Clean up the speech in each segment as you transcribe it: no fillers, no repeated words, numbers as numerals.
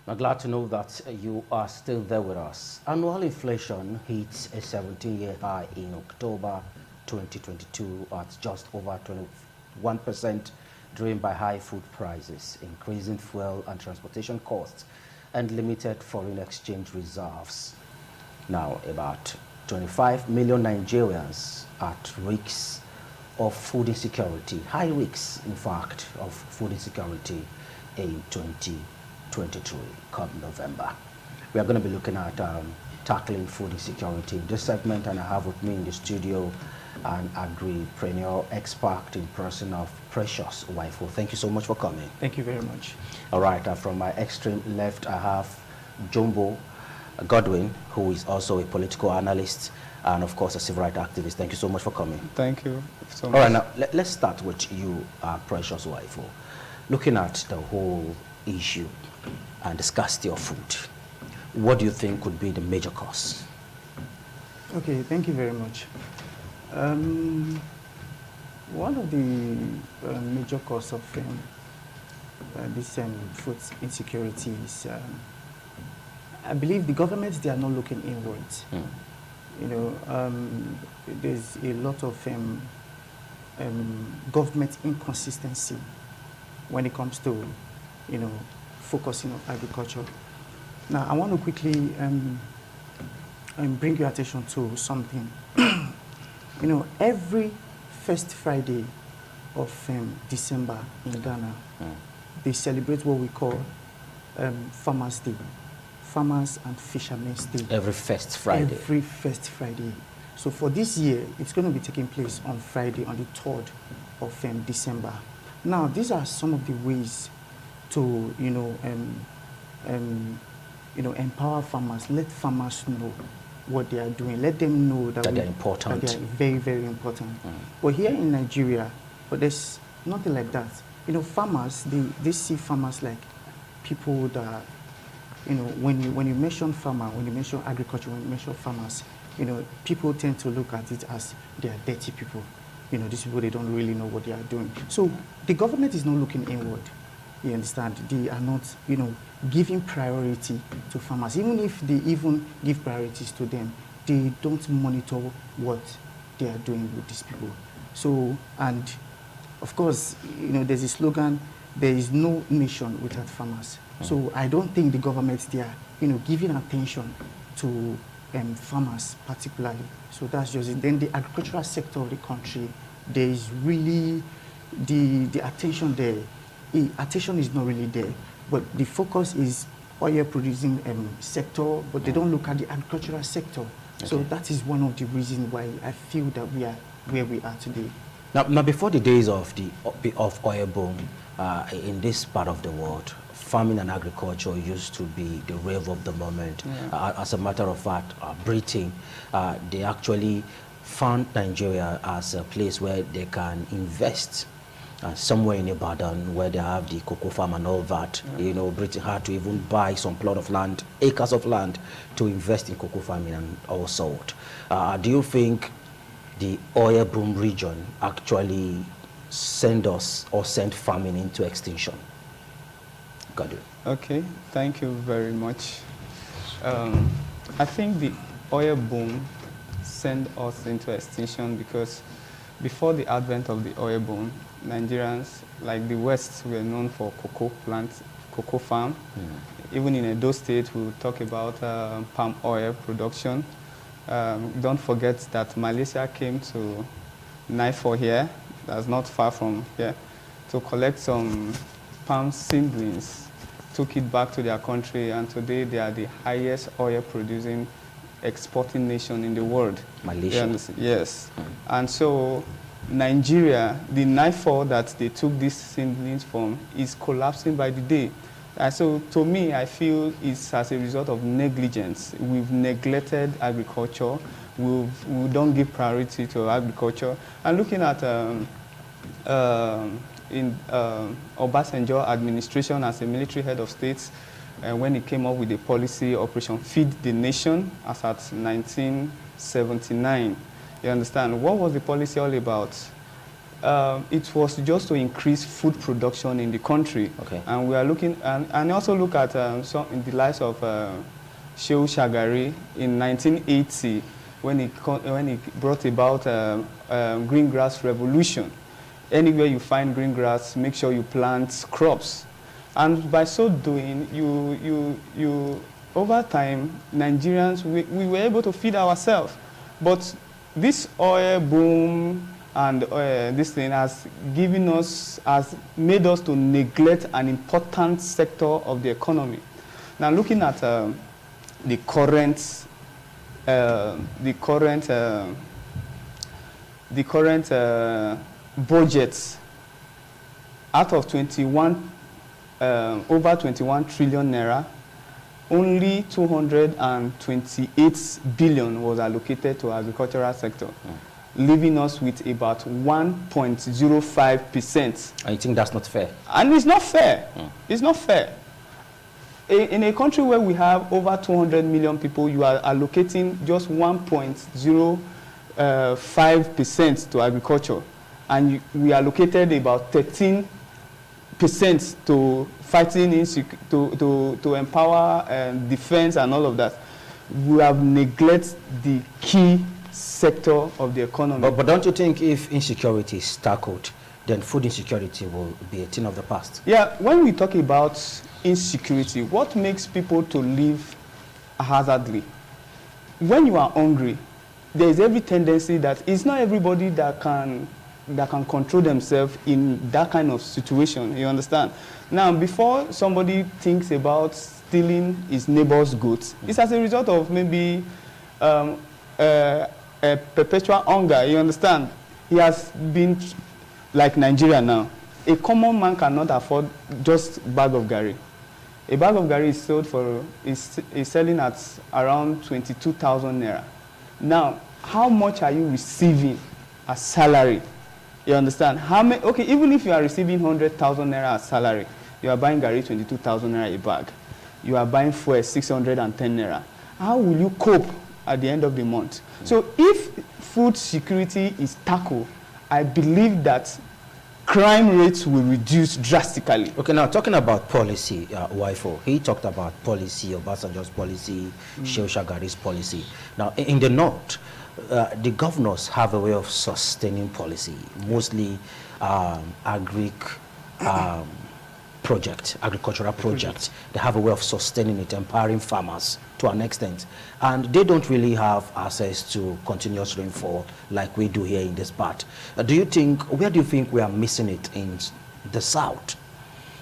I'm glad to know that you are still there with us. Annual inflation hits a 17-year high in October 2022 at just over 21%, driven by high food prices, increasing fuel and transportation costs, and limited foreign exchange reserves. Now, about 25 million Nigerians at risks of food insecurity, high risks, in fact, of food insecurity in 2023, come November. We are going to be looking at tackling food insecurity in this segment, and I have with me in the studio an agripreneur expert in person of Precious Wifo. Thank you so much for coming. Thank you very much. All right, from my extreme left, I have Jumbo Godwin, who is also a political analyst and, of course, a civil rights activist. Thank you so much for coming. Thank you so much. All right, now, let's start with you, Precious Wifo. Looking at the whole issue and the scarcity of food, what do you think could be the major cause? Okay, thank you very much. One of the major causes of this food insecurity is, I believe the governments, they are not looking inwards. You know, there's a lot of government inconsistency when it comes to, you know, focusing on agriculture. Now, I want to quickly bring your attention to something. You know, every first Friday of December in Ghana, they celebrate what we call Farmers' Day, Farmers and Fishermen's Day. Every first Friday? Every first Friday. So for this year, it's going to be taking place on Friday, on the 3rd of December. Now, these are some of the ways to, empower farmers, let farmers know what they are doing, let them know that they're important. That they are very, very important. But here in Nigeria, but there's nothing like that. You know, farmers, they see farmers like people that, you know, when you mention farmer, when you mention agriculture, when you mention farmers, you know, people tend to look at it as they are dirty people. You know, these people, they don't really know what they are doing. So the government is not looking inward. You understand? They are not, you know, giving priority to farmers. Even if they even give priorities to them, they don't monitor what they are doing with these people. So, and of course, you know, there's a slogan, there is no nation without farmers. So I don't think the government, they are, you know, giving attention to farmers particularly. So that's just it. Then the agricultural sector of the country, there is really the attention there. Attention is not really there, but the focus is oil producing sector, but they don't look at the agricultural sector. Okay. So that is one of the reasons why I feel that we are where we are today. Now before the days of oil boom in this part of the world, farming and agriculture used to be the rave of the moment. Yeah. As a matter of fact, Britain, they actually found Nigeria as a place where they can invest. Somewhere in Ibadan, where they have the cocoa farm and all that. Yeah. You know, Britain had to even buy some plot of land, acres of land, to invest in cocoa farming and all sort. Do you think the oil boom region actually sent farming into extinction? Got it. Okay, thank you very much. I think the oil boom sent us into extinction because before the advent of the oil boom, Nigerians, like the West, were known for cocoa farm. Even in Edo State, we will talk about palm oil production. Don't forget that Malaysia came to Naifor here, that's not far from here, to collect some palm seedlings, took it back to their country, and today they are the highest oil producing exporting nation in the world. Malaysia? Yes. And so Nigeria, the Naifor that they took these seedlings from is collapsing by the day. And so to me, I feel it's as a result of negligence. We've neglected agriculture. We don't give priority to agriculture. And looking at Obasanjo administration as a military head of state, when he came up with the policy Operation Feed the Nation as at 1979, you understand, what was the policy all about? it was just to increase food production in the country. Okay. And we are looking, and also look at some in the lives of Shehu Shagari in 1980 when he brought about green grass revolution. Anywhere you find green grass, make sure you plant crops. And by so doing, you over time, Nigerians, we were able to feed ourselves. But this oil boom and this thing has made us to neglect an important sector of the economy. Now, looking at the current budgets, out of over 21 trillion naira, only 228 billion was allocated to agricultural sector, leaving us with about 1.05%. I think that's not fair. And it's not fair. It's not fair. In a country where we have over 200 million people, you are allocating just 1.05% to agriculture. And we allocated about 13% to fighting to empower defense and all of that. We have neglected the key sector of the economy. But don't you think if insecurity is tackled, then food insecurity will be a thing of the past? Yeah, when we talk about insecurity, what makes people to live hazardly? When you are hungry, there is every tendency that it's not everybody that can control themselves in that kind of situation, you understand? Now, before somebody thinks about stealing his neighbor's goods, it's as a result of maybe a perpetual hunger, you understand? He has been, like Nigeria now, a common man cannot afford just a bag of gari. A bag of gari is selling at around 22,000 naira. Now, how much are you receiving as salary? You understand? Okay, even if you are receiving 100,000 naira as salary, you are buying gari 22,000 naira a bag. You are buying fuel 610 naira. How will you cope at the end of the month? So if food security is tackled, I believe that crime rates will reduce drastically. Okay, now talking about policy, Waifo, he talked about policy, Obasanjo's policy, Shehu Shagari's policy. Now, in the north, the governors have a way of sustaining policy, mostly agricultural projects. They have a way of sustaining it, empowering farmers to an extent. And they don't really have access to continuous rainfall like we do here in this part. Where do you think we are missing it in the south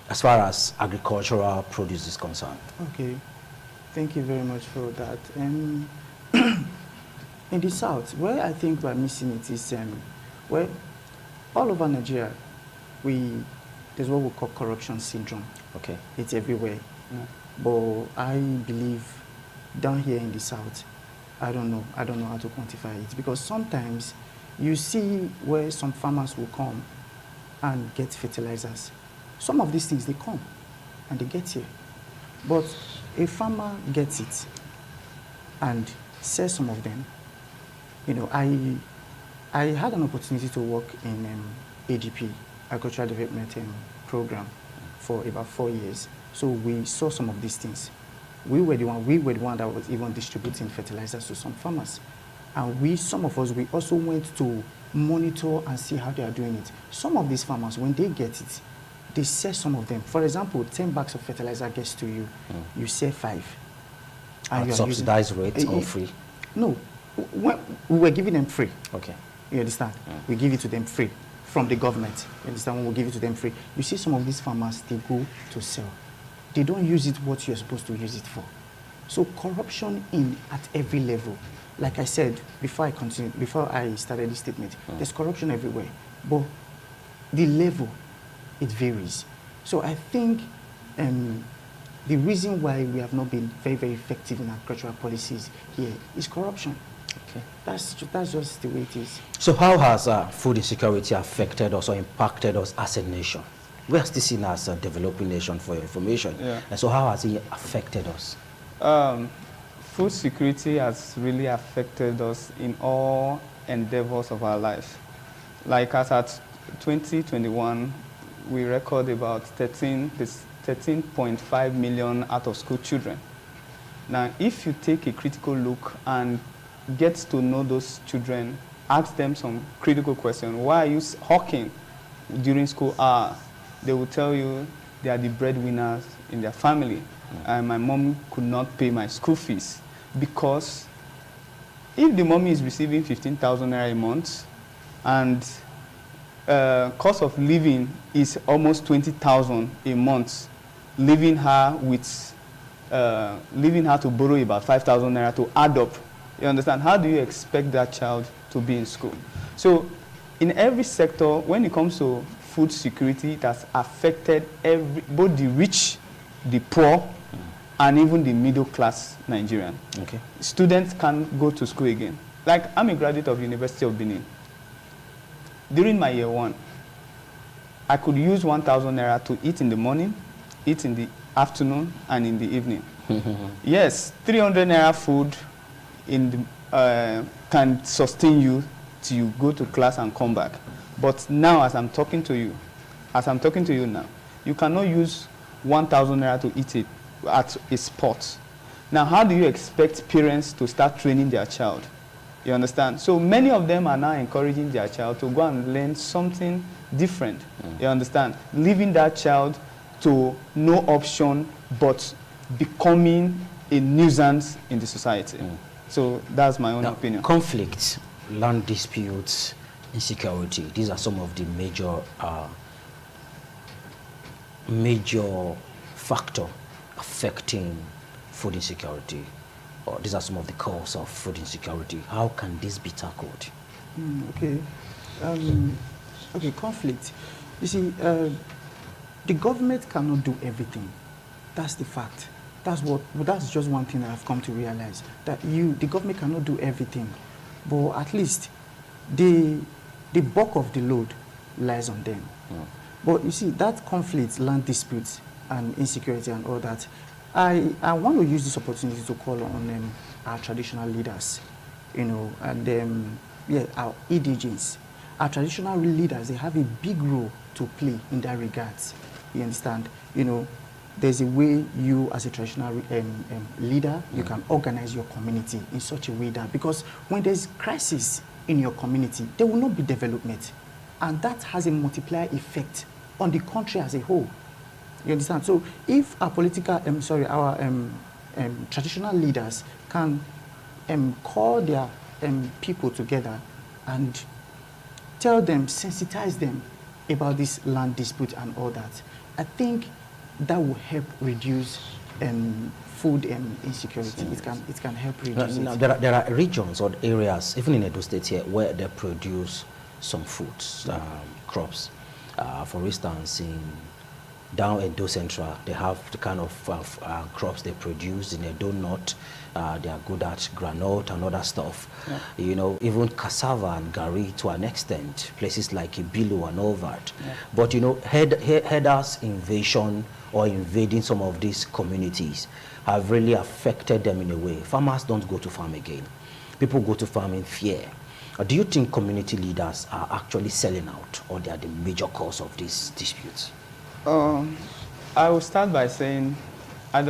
as far as agricultural produce is concerned? Okay, thank you very much for that. In the south, where I think we're missing it is where all over Nigeria, there's what we call corruption syndrome. Okay. It's everywhere. Yeah. But I believe down here in the south, I don't know how to quantify it, because sometimes you see where some farmers will come and get fertilizers. Some of these things, they come and they get here. But a farmer gets it and sells some of them. You know, I had an opportunity to work in ADP, Agricultural Development Program, for about 4 years. So we saw some of these things. We were the one that was even distributing fertilizers to some farmers. And some of us also went to monitor and see how they are doing it. Some of these farmers, when they get it, they sell some of them. For example, 10 bags of fertilizer gets to you, you sell 5. At subsidized rates or free? No, we were giving them free. Okay. You understand? We give it to them free from the government. You understand? When we give it to them free. You see some of these farmers, they go to sell. They don't use it what you're supposed to use it for. So corruption at every level. Like I said, before I started this statement, there's corruption everywhere. But the level, it varies. So I think the reason why we have not been very, very effective in agricultural policies here is corruption. Okay. That's just the way it is. So how has food insecurity affected us or impacted us as a nation? We are still seen as a developing nation, for your information. Yeah. And so how has it affected us? Food security has really affected us in all endeavors of our life. Like as at 2021, we record about 13.5 million out-of-school children. Now, if you take a critical look and get to know those children, ask them some critical questions. Why are you hawking during school hour? They will tell you they are the breadwinners in their family. And my mom could not pay my school fees. Because if the mommy is receiving 15,000 naira a month and cost of living is almost 20,000 a month, leaving her to borrow about 5,000 naira to add up, you understand? How do you expect that child to be in school? So in every sector, when it comes to food security, it has affected both the rich, the poor, and even the middle class Nigerian. Okay. Students can't go to school again. Like, I'm a graduate of University of Benin. During my year one, I could use 1,000 naira to eat in the morning, eat in the afternoon, and in the evening. Yes, 300 naira food can sustain you till you go to class and come back. But now, as I'm talking to you now, you cannot use 1,000 naira to eat it at a spot. Now, how do you expect parents to start training their child? You understand? So many of them are now encouraging their child to go and learn something different. You understand? Leaving that child to no option but becoming a nuisance in the society. So that's my own opinion. Conflicts, land disputes, insecurity, these are some of the major factor affecting food insecurity, or these are some of the causes of food insecurity. How can this be tackled? Okay, conflict. You see, the government cannot do everything. That's the fact. That's just one thing that I've come to realize, that the government cannot do everything, but at least the bulk of the load lies on them. But you see, that conflict, land disputes, and insecurity and all that, I want to use this opportunity to call on our traditional leaders, and our EDGs. Our traditional leaders, they have a big role to play in that regards. You understand? There's a way you, as a traditional leader, you can organize your community in such a way that, because when there's crisis in your community, there will not be development. And that has a multiplier effect on the country as a whole. You understand? So if our traditional leaders can call their people together and tell them, sensitize them about this land dispute and all that, I think that will help reduce food insecurity. It can help reduce it. There are regions or areas, even in Edo State here, where they produce some foods, crops. For instance, down Edo Central, they have the kind of crops they produce. In Edo North, they are good at granite and other stuff. Even cassava and gari to an extent, places like Ibilu and all that. But headers invasion or invading some of these communities have really affected them in a way. Farmers don't go to farm again. People go to farm in fear. Do you think community leaders are actually selling out, or they are the major cause of these disputes? I will start by saying I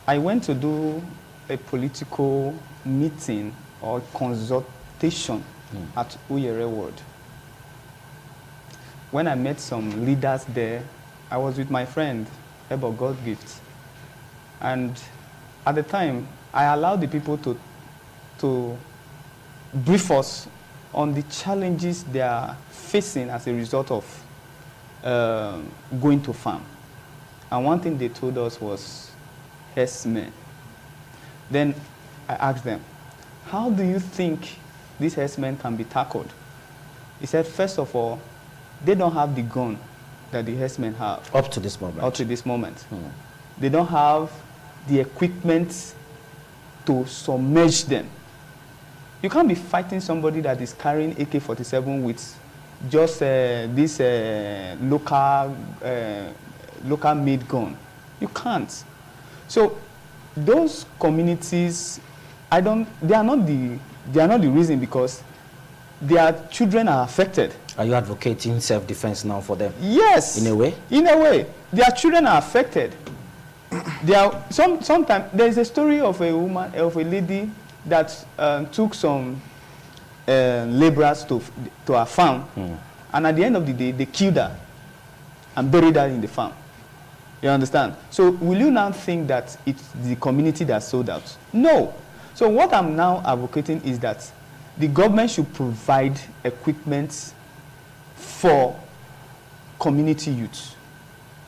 went to do a political meeting or consultation at Uyere Ward. When I met some leaders there, I was with my friend, Ebo Godgift. And at the time, I allowed the people to brief us on the challenges they are facing as a result of going to farm. And one thing they told us was herdsmen. Then I asked them, how do you think these herdsmen can be tackled? He said, first of all, they don't have the gun that the herdsmen have. Up to this moment. Up to this moment. They don't have the equipment to submerge them. You can't be fighting somebody that is carrying AK-47 with just this local made gun. You can't. So those communities, they are not the reason, because their children are affected. Are you advocating self-defense now for them? Yes. In a way? In a way. Their children are affected. Sometimes there's a story of a woman, of a lady that took some laborers to her farm, and at the end of the day, they killed her and buried her in the farm. You understand? So will you now think that it's the community that sold out? No. So what I'm now advocating is that the government should provide equipment for community youth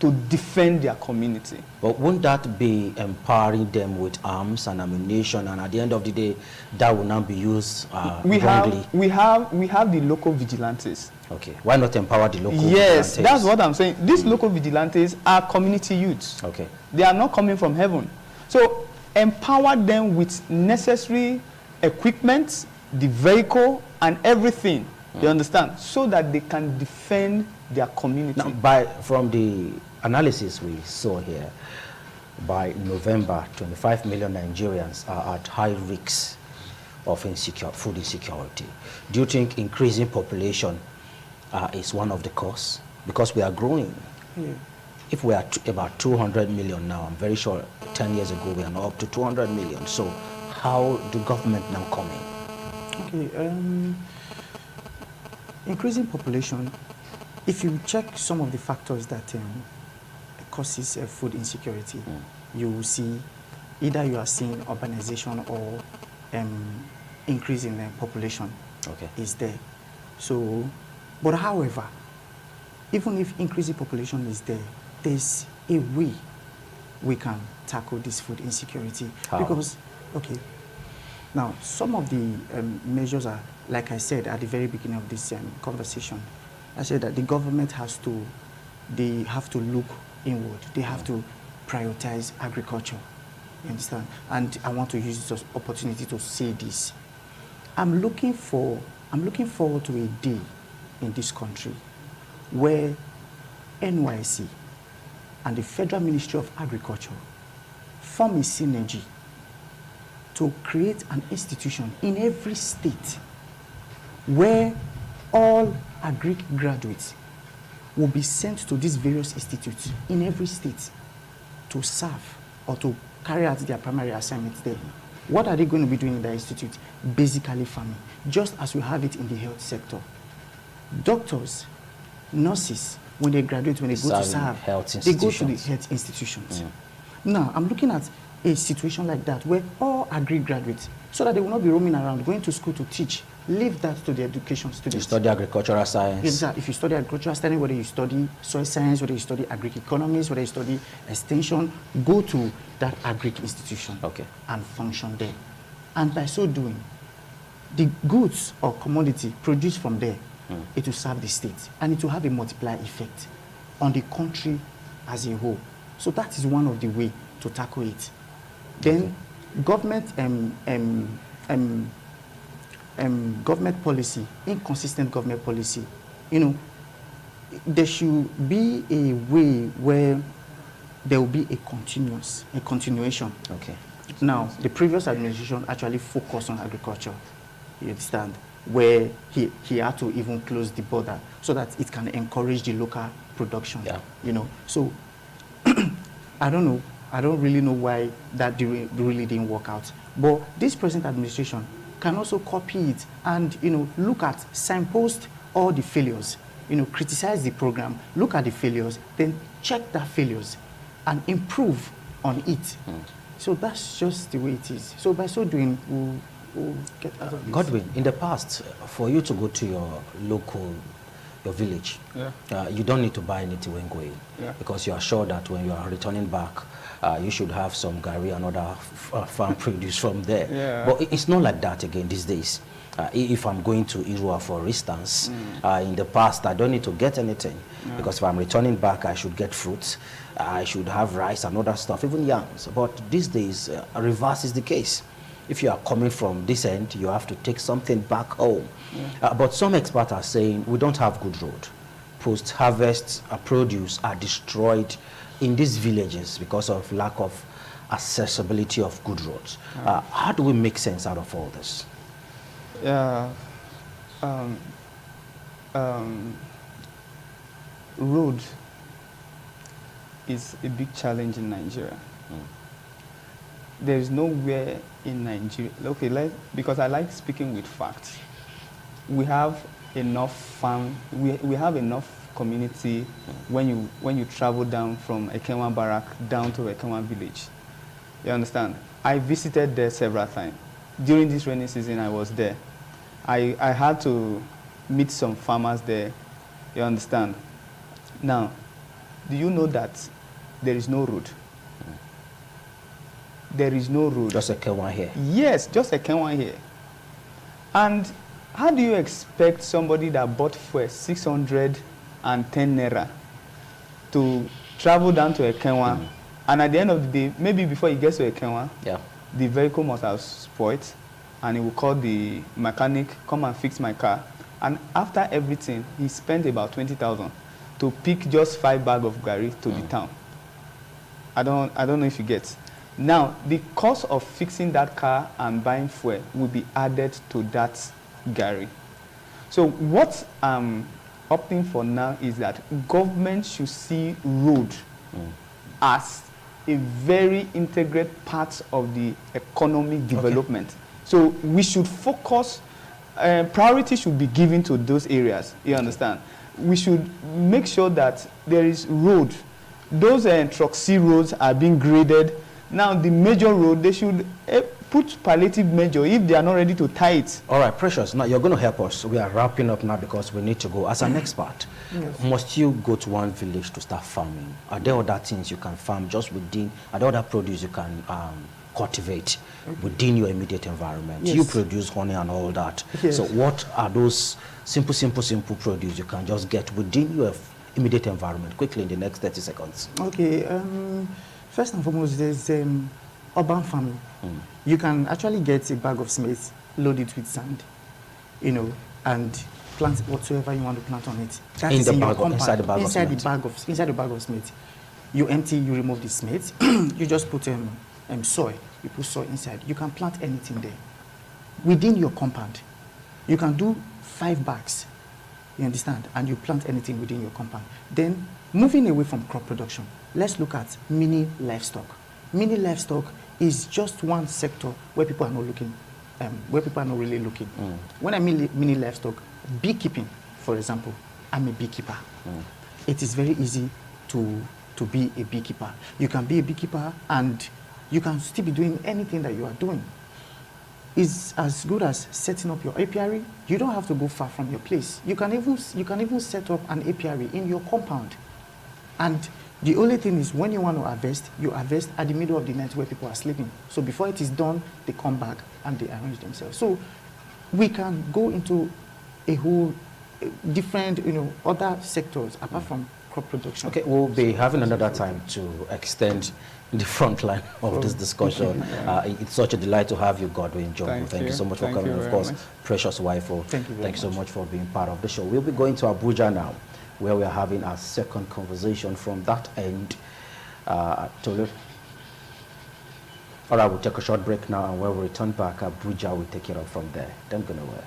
to defend their community. But won't that be empowering them with arms and ammunition, and at the end of the day, that will not be used wrongly? We have the local vigilantes. Okay. Why not empower the local vigilantes? Yes, that's what I'm saying. These local vigilantes are community youths. Okay. They are not coming from heaven. So empower them with necessary equipment, the vehicle, and everything. You understand? So that they can defend their community. Now, from the analysis we saw here, by November, 25 million Nigerians are at high risk of food insecurity. Do you think increasing population is one of the causes? Because we are growing. Yeah. If we are about 200 million now, I'm very sure 10 years ago we are now up to 200 million. So how do government now come in? Okay. Increasing population, if you check some of the factors that causes food insecurity, you will see either you are seeing urbanization or increase in population is there. So, but however, even if increasing population is there, there's a way we can tackle this food insecurity. How? Because, okay, now some of the measures are, like I said at the very beginning of this conversation, I said that the government they have to look inward. They have to prioritize agriculture. You understand? And I want to use this opportunity to say this. I'm looking forward to a day in this country where NYC and the Federal Ministry of Agriculture form a synergy to create an institution in every state where all agric graduates will be sent to these various institutes in every state to serve or to carry out their primary assignments there. What are they going to be doing in the institute? Basically farming, just as we have it in the health sector. Doctors, nurses, when they graduate, when they go to serve, they go to the health institutions. Now, I'm looking at a situation like that where all agri graduates, so that they will not be roaming around, going to school to teach, leave that to the education students. You study agricultural science. Exactly. If you study agricultural science, whether you study soil science, whether you study agri-economics, whether you study extension, go to that agric institution and function there. And by so doing, the goods or commodity produced from there, it will serve the state, and it will have a multiplier effect on the country as a whole. So that is one of the ways to tackle it. Then government government policy, inconsistent government policy, there should be a way where there will be a continuation. Okay. Now, the previous administration actually focused on agriculture, you understand, where he had to even close the border so that it can encourage the local production. Yeah. So I don't know. I don't really know why that really didn't work out. But this present administration can also copy it and, look at, signpost all the failures, criticize the program, look at the failures, then check the failures and improve on it. So that's just the way it is. So by so doing, we'll get out of this. Godwin, in the past, for you to go to your village, you don't need to buy anything when going, because you are sure that when you are returning back, you should have some gari and other farm produce from there. But it's not like that again these days. If I'm going to Irua, for instance, in the past, I don't need to get anything, because if I'm returning back, I should get fruits, I should have rice and other stuff, even yams. But these days, reverse is the case. If you are coming from this end, you have to take something back home. But some experts are saying we don't have good road. Post-harvest produce are destroyed in these villages because of lack of accessibility of good roads. How do we make sense out of all this? Um, road is a big challenge in Nigeria. There is nowhere in Nigeria, okay, because I like speaking with facts. We have enough farm, we have enough community when you travel down from Ekenwa Barrack down to Ekenwa village. You understand? I visited there several times. During this rainy season, I was there. I had to meet some farmers there. You understand? Now, do you know that there is no road? There is no road. Just a K1 here? Yes, just a K1 here. And how do you expect somebody that bought for 610 naira to travel down to Ekenwa, and at the end of the day, maybe before he gets to Ekenwa, the vehicle must have spoiled, and he will call the mechanic, come and fix my car. And after everything, he spent about 20,000 to pick just 5 bags of gari to the town. I don't know if you get. Now, the cost of fixing that car and buying fuel will be added to that gari. So what I'm opting for now is that government should see road as a very integral part of the economic development. Okay. So we should focus, priority should be given to those areas, you understand? We should make sure that there is road. Those truck C roads are being graded. Now, the major road, they should put palliative measure if they are not ready to tie it. All right, Precious, now you're going to help us. We are wrapping up now because we need to go. As an expert, must you go to one village to start farming? Are there other things you can farm just within, are there other produce you can cultivate within your immediate environment? You produce honey and all that. So what are those simple produce you can just get within your immediate environment? Quickly in the next 30 seconds. Okay. First and foremost, there's urban farming. You can actually get a bag of cement, load it with sand, you know, and plant whatsoever you want to plant on it. That is in your compound, inside the bag of cement. You empty, you remove the cement, you just put soil, you put soil inside. You can plant anything there. Within your compound, you can do 5 bags, you understand, and you plant anything within your compound. Then, moving away from crop production, let's look at mini livestock. Mini livestock is just one sector where people are not looking, where people are not really looking. When I mean mini livestock, beekeeping, for example, I'm a beekeeper. It is very easy to be a beekeeper. You can be a beekeeper and you can still be doing anything that you are doing. It's as good as setting up your apiary. You don't have to go far from your place. You can even set up an apiary in your compound. And the only thing is when you want to harvest, you harvest at the middle of the night where people are sleeping. So before it is done, they come back and they arrange themselves. So we can go into a whole different, other sectors apart from crop production. Okay, we'll be having another time to extend the front line of this discussion. It's such a delight to have you, Godwin John. Thank you so much for coming. Of course, Precious Wifo. Thank you so much for being part of the show. We'll be going to Abuja now, where we are having our second conversation from that end. All right, we'll take a short break now, and when we return back, Abuja will take it up from there. Don't go nowhere.